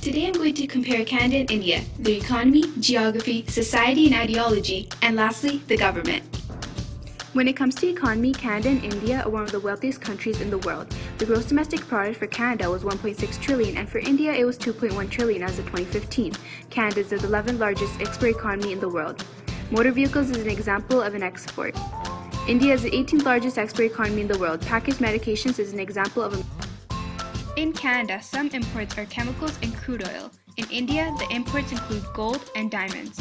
Today I'm going to compare Canada and India, their economy, geography, society and ideology, and lastly, the government. When it comes to economy, Canada and India are one of the wealthiest countries in the world. The gross domestic product for Canada was 1.6 trillion and for India it was 2.1 trillion as of 2015. Canada is the 11th largest export economy in the world. Motor vehicles is an example of an export. India is the 18th largest export economy in the world. Packaged medications is an example of a... In Canada, some imports are chemicals and crude oil. In India, the imports include gold and diamonds.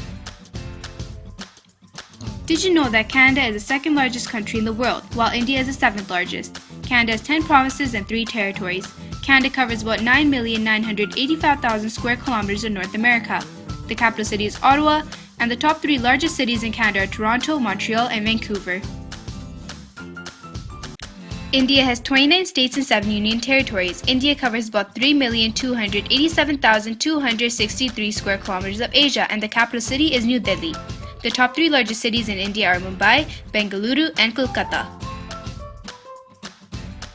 Did you know that Canada is the second largest country in the world, while India is the 7th largest? Canada has 10 provinces and 3 territories. Canada covers about 9,985,000 square kilometers of North America. The capital city is Ottawa, and the top 3 largest cities in Canada are Toronto, Montreal, and Vancouver. India has 29 states and 7 union territories. India covers about 3,287,263 square kilometers of Asia, and the capital city is New Delhi. The top 3 largest cities in India are Mumbai, Bengaluru, and Kolkata.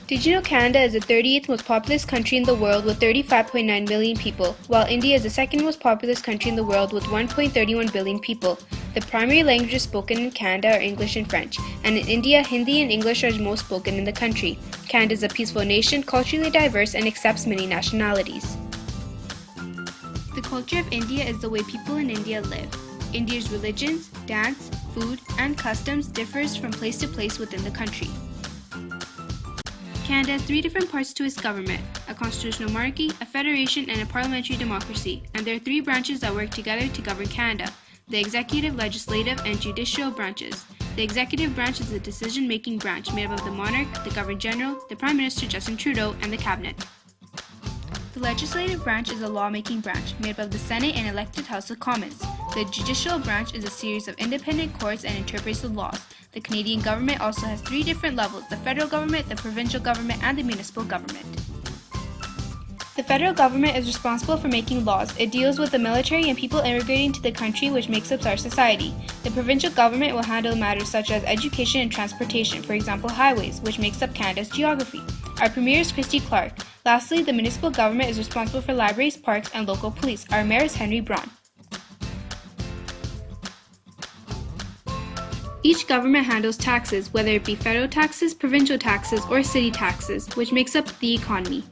Did you know Canada is the 38th most populous country in the world with 35.9 million people, while India is the second most populous country in the world with 1.31 billion people? The primary languages spoken in Canada are English and French, and in India, Hindi and English are most spoken in the country. Canada is a peaceful nation, culturally diverse, and accepts many nationalities. The culture of India is the way people in India live. India's religions, dance, food, and customs differs from place to place within the country. Canada has 3 different parts to its government: a constitutional monarchy, a federation, and a parliamentary democracy, and there are 3 branches that work together to govern Canada: the executive, legislative, and judicial branches. The executive branch is the decision-making branch made up of the monarch, the governor-general, the Prime Minister Justin Trudeau, and the cabinet. The legislative branch is a lawmaking branch made up of the Senate and elected House of Commons. The judicial branch is a series of independent courts and interprets the laws. The Canadian government also has 3 different levels: the federal government, the provincial government, and the municipal government. The federal government is responsible for making laws. It deals with the military and people immigrating to the country, which makes up our society. The provincial government will handle matters such as education and transportation, for example highways, which makes up Canada's geography. Our Premier is Christy Clark. Lastly, the municipal government is responsible for libraries, parks, and local police. Our Mayor is Henry Braun. Each government handles taxes, whether it be federal taxes, provincial taxes, or city taxes, which makes up the economy.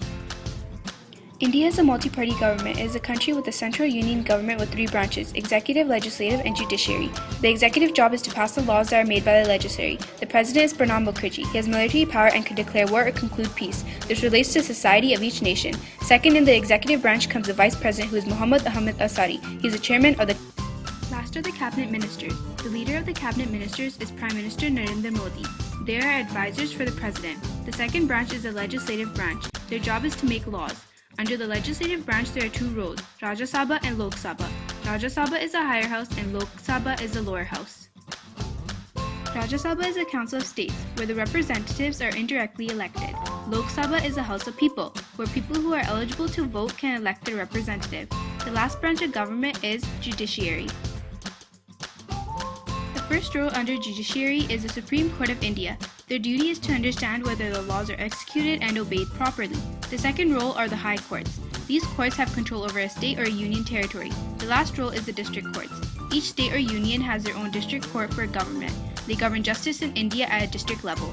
India is a multi-party government. It is a country with a central union government with 3 branches: executive, legislative, and judiciary. The executive job is to pass the laws that are made by the legislature. The president is Pranab Mukherjee. He has military power and can declare war or conclude peace. This relates to the society of each nation. Second in the executive branch comes the vice president, who is Muhammad Ahmed Ansari. He is the chairman of the... Last are the cabinet ministers. The leader of the cabinet ministers is Prime Minister Narendra Modi. They are advisors for the president. The second branch is the legislative branch. Their job is to make laws. Under the legislative branch, there are 2 roles: Rajya Sabha and Lok Sabha. Rajya Sabha is the higher house and Lok Sabha is the lower house. Rajya Sabha is a council of states, where the representatives are indirectly elected. Lok Sabha is a house of people, where people who are eligible to vote can elect their representative. The last branch of government is judiciary. The first role under judiciary is the Supreme Court of India. Their duty is to understand whether the laws are executed and obeyed properly. The second role are the high courts. These courts have control over a state or a union territory. The last role is the district courts. Each state or union has their own district court for government. They govern justice in India at a district level.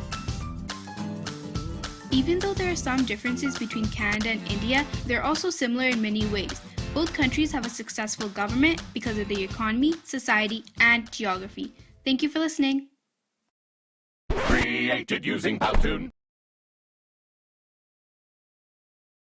Even though there are some differences between Canada and India, they are also similar in many ways. Both countries have a successful government because of their economy, society, and geography. Thank you for listening. Created using Powtoon.